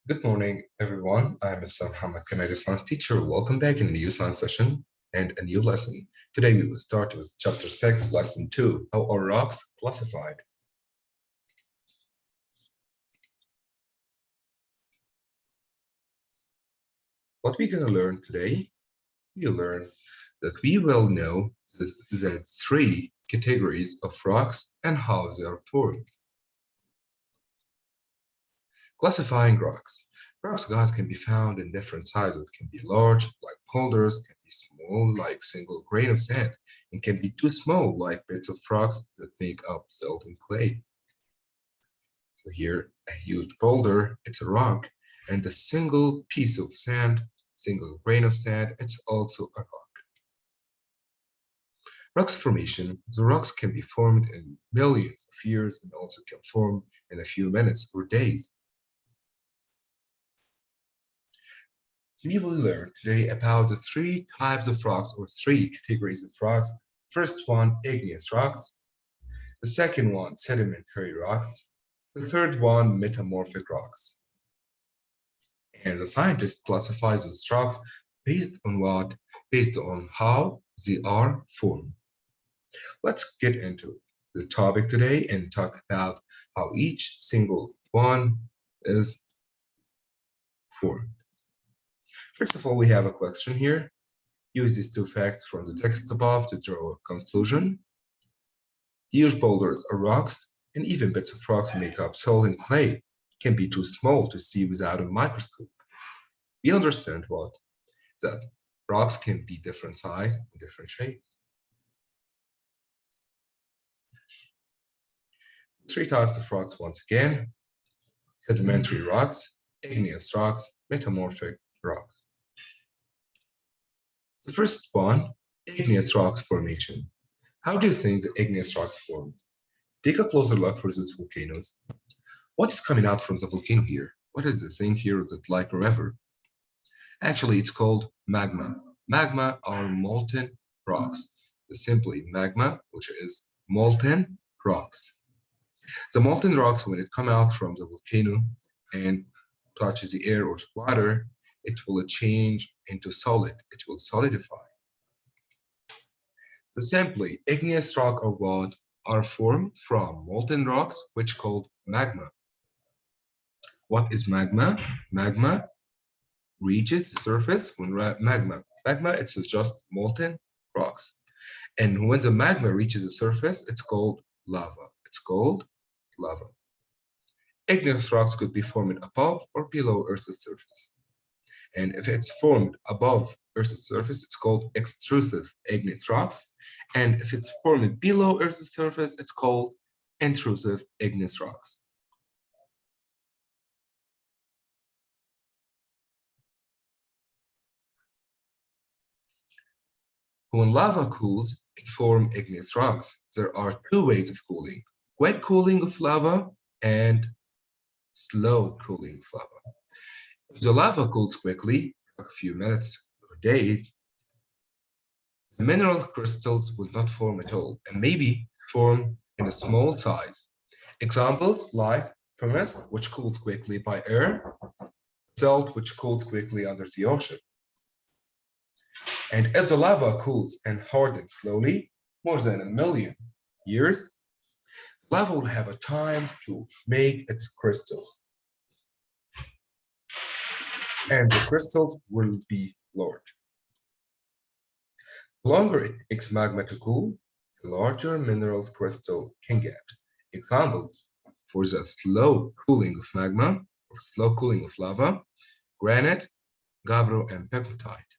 Good morning, everyone. I'm Mr. Muhammad Kamali, science teacher. Welcome back in a new science session and a new lesson. Today we will start with chapter 6, lesson 2, how are rocks classified? What we're going to learn today, we learn that we will know the three categories of rocks and how they are formed. Classifying rocks. Rocks, guys, can be found in different sizes. Can be large, like boulders, can be small, like single grain of sand, and can be too small, like bits of rocks that make up building clay. So here, a huge boulder, it's a rock, and a single piece of sand, single grain of sand, it's also a rock. Rocks formation. The rocks can be formed in millions of years and also can form in a few minutes or days. We will learn today about the three types of rocks or three categories of rocks. First one, igneous rocks. The second one, sedimentary rocks. The third one, metamorphic rocks. And the scientist classifies those rocks based on what? Based on how they are formed. Let's get into the topic today and talk about how each single one is formed. First of all, we have a question here. Use these two facts from the text above to draw a conclusion. Huge boulders or rocks, and even bits of rocks make up soil and clay, can be too small to see without a microscope. We understand what? That rocks can be different size and different shapes. Three types of rocks once again: sedimentary rocks, igneous rocks, metamorphic rocks. The first one, igneous rocks formation. How do you think the igneous rocks formed? Take a closer look for those volcanoes. What is coming out from the volcano here? What is this thing here that like a river? Actually, it's called magma. Magma are molten rocks. Simply magma, which is molten rocks. The molten rocks, when it come out from the volcano and touches the air or water, it will change into solid. It will solidify. So simply, igneous rock or what are formed from molten rocks, which called magma. What is magma? Magma reaches the surface when magma, it's just molten rocks. And when the magma reaches the surface, it's called lava. It's called lava. Igneous rocks could be formed above or below Earth's surface. And if it's formed above Earth's surface, it's called extrusive igneous rocks. And if it's formed below Earth's surface, it's called intrusive igneous rocks. When lava cools, it forms igneous rocks. There are two ways of cooling: quick cooling of lava and slow cooling of lava. If the lava cools quickly, a few minutes or days, the mineral crystals will not form at all and maybe form in a small size. Examples like pumice, which cools quickly by air, salt, which cools quickly under the ocean. And if the lava cools and hardens slowly, more than 1,000,000 years, lava will have a time to make its crystals. And the crystals will be large. The longer it takes magma to cool, the larger minerals crystal can get. Examples for the slow cooling of magma or slow cooling of lava: granite, gabbro, and pegmatite.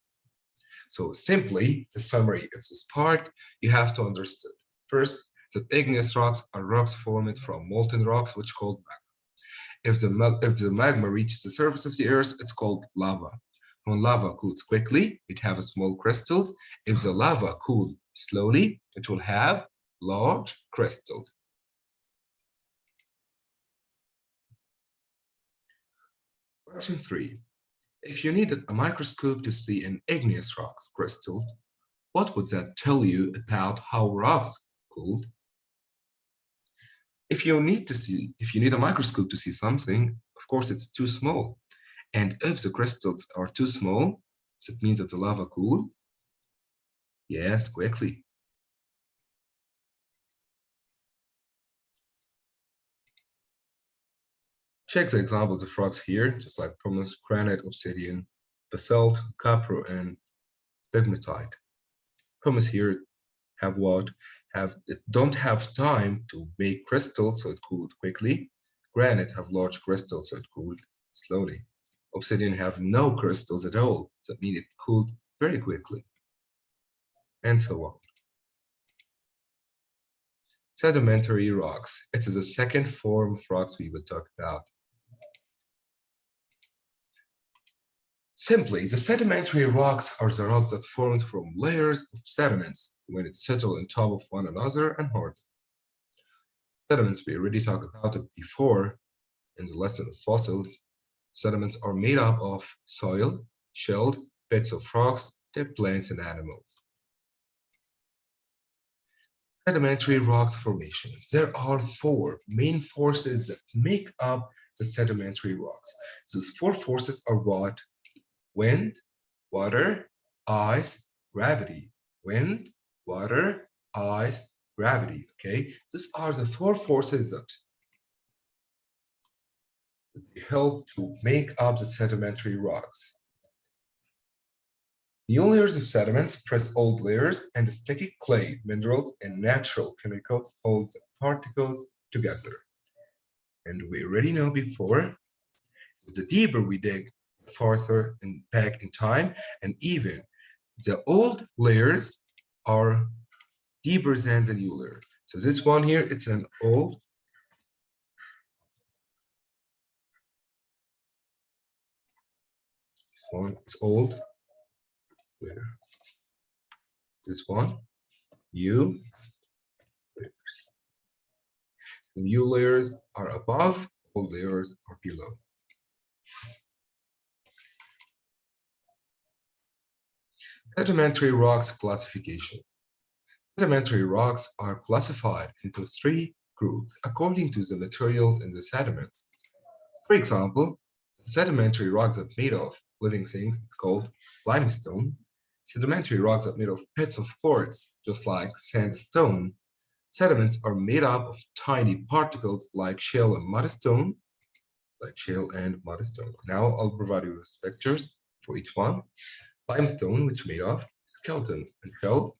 So simply, the summary of this part, you have to understand. First, that igneous rocks are rocks formed from molten rocks, which are called magma. If the magma reaches the surface of the earth, it's called lava. When lava cools quickly, it has small crystals. If the lava cools slowly, it will have large crystals. Question 3. If you needed a microscope to see an igneous rock's crystals, what would that tell you about how rocks cooled? If you need a microscope to see something, of course it's too small. And if the crystals are too small, that means that the lava cooled. Yes, quickly. Check the examples of rocks here, just like pumice, granite, obsidian, basalt, copper, and pegmatite. Pumice here have what? It don't have time to make crystals, so it cooled quickly. Granite have large crystals, so it cooled slowly. Obsidian have no crystals at all, that means it cooled very quickly, and so on. Sedimentary rocks. It is the second form of rocks we will talk about. Simply, the sedimentary rocks are the rocks that formed from layers of sediments when it settled on top of one another and hardened. Sediments, we already talked about it before in the lesson of fossils. Sediments are made up of soil, shells, beds of rocks, dead plants, and animals. Sedimentary rocks formation. There are four main forces that make up the sedimentary rocks. Those four forces are what? Wind, water, ice, gravity. Wind, water, ice, gravity. Okay, these are the four forces that help to make up the sedimentary rocks. New layers of sediments press old layers, and sticky clay, minerals, and natural chemicals hold the particles together. And we already know before, the deeper we dig, the farther back in time, and even the old layers are deeper than the new layer. So this one here, it's an old one. It's old layer. This one, new layers. The new layers are above, old layers are below. Sedimentary rocks classification. Sedimentary rocks are classified into three groups according to the materials in the sediments. For example, sedimentary rocks that made of living things called limestone, sedimentary rocks that made of pits of quartz, just like sandstone. Sediments are made up of tiny particles like shale and mudstone, Now I'll provide you with pictures for each one. Limestone, which made of skeletons and shells,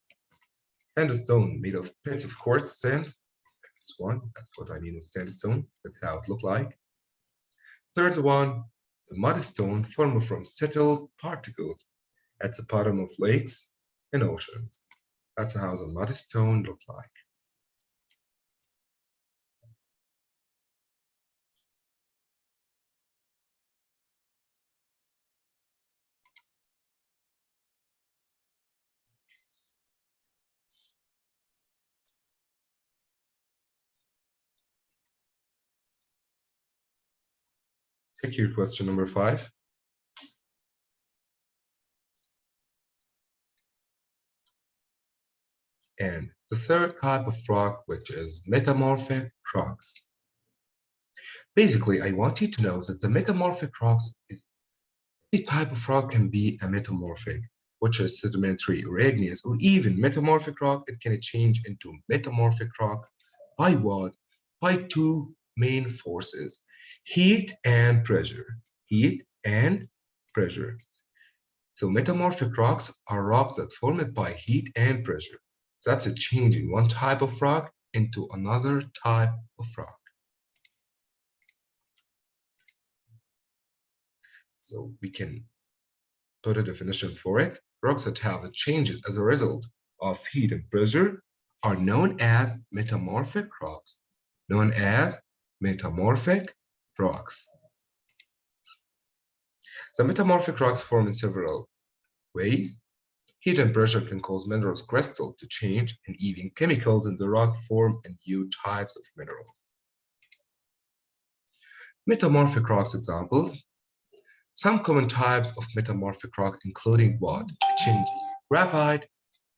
sandstone made of pits of quartz sand. This one, that's what I mean with sandstone. That's how it looked like. Third one, the mudstone formed from settled particles at the bottom of lakes and oceans. That's how the mudstone looked like. Take your question number 5. And the third type of rock, which is metamorphic rocks. Basically, I want you to know that the metamorphic rocks is any type of rock can be a metamorphic, which is sedimentary or igneous, or even metamorphic rock. It can change into metamorphic rock by what? By two main forces, heat and pressure. Heat and pressure. So metamorphic rocks are rocks that formed by heat and pressure. That's a change in one type of rock into another type of rock. So we can put a definition for it. Rocks that have changed as a result of heat and pressure are known as metamorphic rocks. Known as metamorphic rocks. The metamorphic rocks form in several ways. Heat and pressure can cause minerals crystal to change, and even chemicals in the rock form new types of minerals. Metamorphic rocks examples. Some common types of metamorphic rock including what? Changing graphite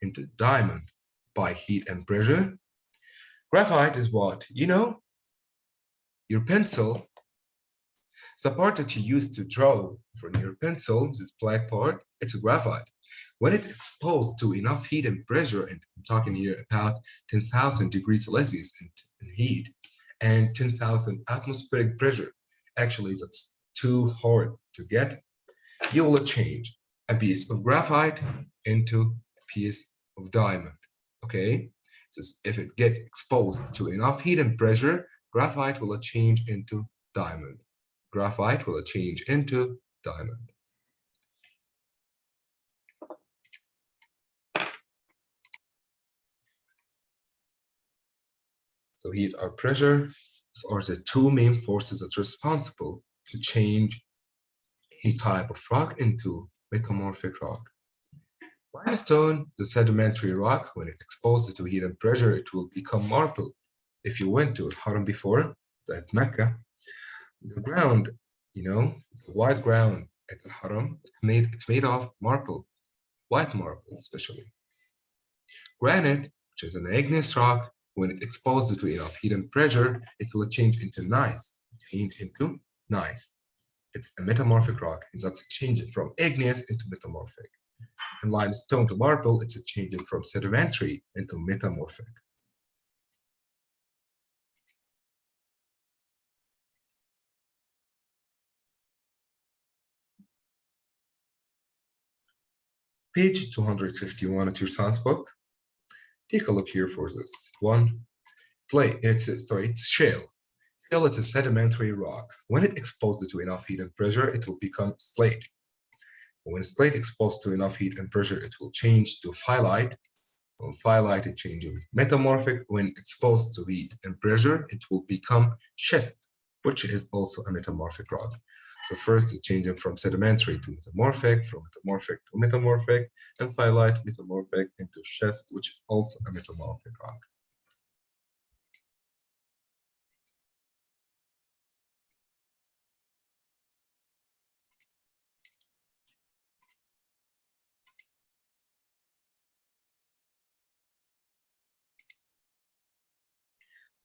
into diamond by heat and pressure. Graphite is what? You know, your pencil, The part that you use to draw from your pencil, this black part, it's graphite. When it's exposed to enough heat and pressure, and I'm talking here about 10,000 degrees Celsius in heat and 10,000 atmospheric pressure, actually that's too hard to get, you will change a piece of graphite into a piece of diamond. Okay, so if it gets exposed to enough heat and pressure, graphite will change into diamond. Graphite will change into diamond. So heat or pressure are the two main forces that are responsible to change any type of rock into metamorphic rock. Limestone, the sedimentary rock, when it's exposed to heat and pressure, it will become marble. If you went to Haram before, at Mecca, the ground, the white ground at the Haram, it's made of marble, white marble especially. Granite, which is an igneous rock, when it exposed to enough heat and pressure, it will change into gneiss. It's a metamorphic rock, and that's changing from igneous into metamorphic. And limestone to marble, it's a changing from sedimentary into metamorphic. Page 251 at your science book. Take a look here for this one. It's shale. Shale is a sedimentary rocks. When it exposed to enough heat and pressure, it will become slate. When slate exposed to enough heat and pressure, it will change to phyllite. When phyllite, it changes metamorphic. When exposed to heat and pressure, it will become schist, which is also a metamorphic rock. So first, it's changing from sedimentary to metamorphic, from metamorphic to metamorphic, and phyllite metamorphic into schist, which is also a metamorphic rock.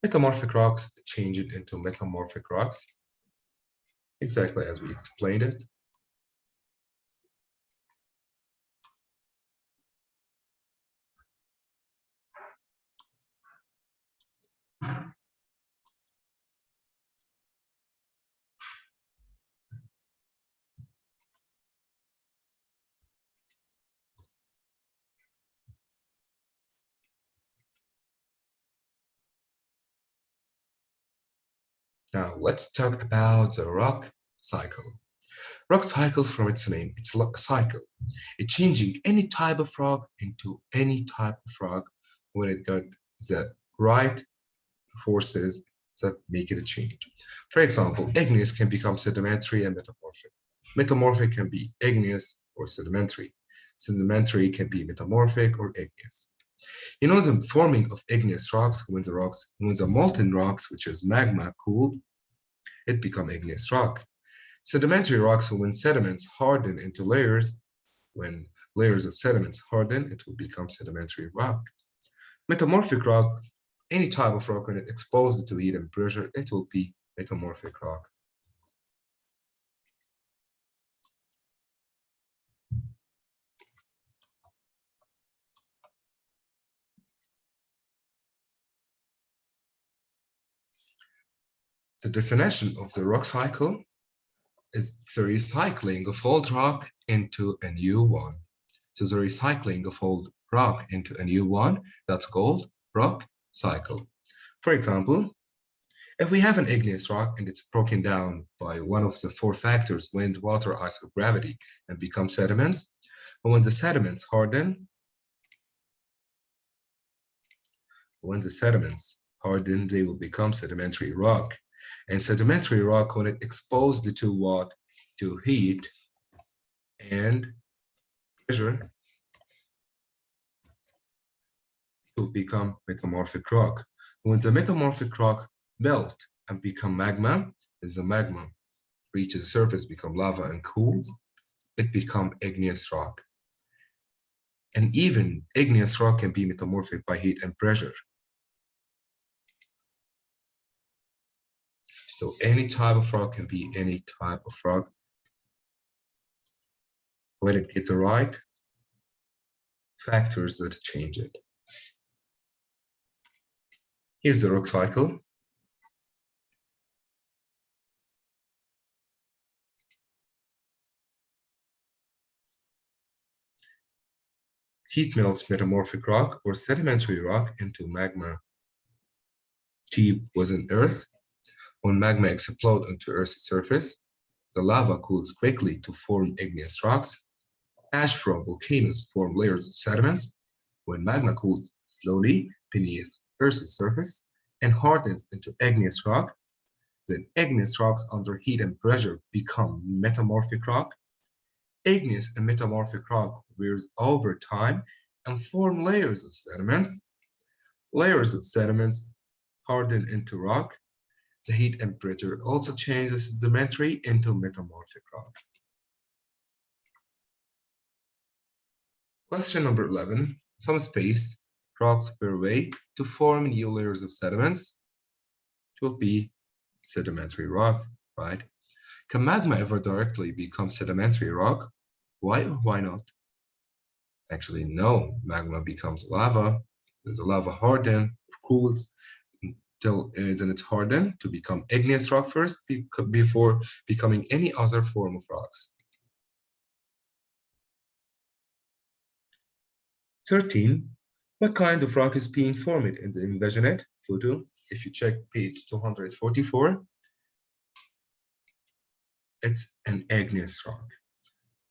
Metamorphic rocks change it into metamorphic rocks, exactly as we explained it. Now let's talk about the rock cycle. Rock cycle from its name, it's a cycle. It's changing any type of rock into any type of rock when it got the right forces that make it a change. For example, igneous can become sedimentary and metamorphic. Metamorphic can be igneous or sedimentary. Sedimentary can be metamorphic or igneous. You know the forming of igneous rocks, when the molten rocks, which is magma, cooled, it become igneous rock. Sedimentary rocks, when sediments harden into layers, when layers of sediments harden, it will become sedimentary rock. Metamorphic rock, any type of rock when it exposed to heat and pressure, it will be metamorphic rock. The definition of the rock cycle is the recycling of old rock into a new one. So the recycling of old rock into a new one, that's called rock cycle. For example, if we have an igneous rock and it's broken down by one of the four factors, wind, water, ice, or gravity, and become sediments, but when the sediments harden, they will become sedimentary rock. And sedimentary rock, when it exposed to what? To heat and pressure, it will become metamorphic rock. When the metamorphic rock melt and become magma, and the magma reaches the surface, become lava and cools, it become igneous rock. And even igneous rock can be metamorphic by heat and pressure. So any type of rock can be any type of rock when it gets the right factors that change it. Here's the rock cycle. Heat melts metamorphic rock or sedimentary rock into magma deep within Earth. When magma explodes onto Earth's surface, the lava cools quickly to form igneous rocks. Ash from volcanoes form layers of sediments. When magma cools slowly beneath Earth's surface and hardens into igneous rock, then igneous rocks under heat and pressure become metamorphic rock. Igneous and metamorphic rock wears over time and form layers of sediments. Layers of sediments harden into rock. The heat and pressure also changes sedimentary into metamorphic rock. Question number 11. Some space rocks per way to form new layers of sediments. It will be sedimentary rock, right? Can magma ever directly become sedimentary rock? Why or why not? Actually, no. Magma becomes lava. The lava hardens, cools until then it's hardened to become igneous rock first before becoming any other form of rocks. 13. What kind of rock is being formed in the envisioned photo? If you check page 244, it's an igneous rock.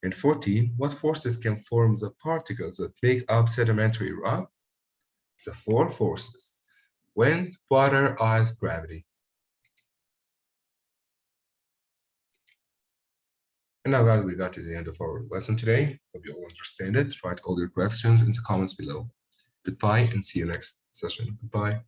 And 14, what forces can form the particles that make up sedimentary rock? The four forces: wind, water, ice, gravity. And now, guys, we got to the end of our lesson today. Hope you all understand it. Write all your questions in the comments below. Goodbye and see you next session. Goodbye.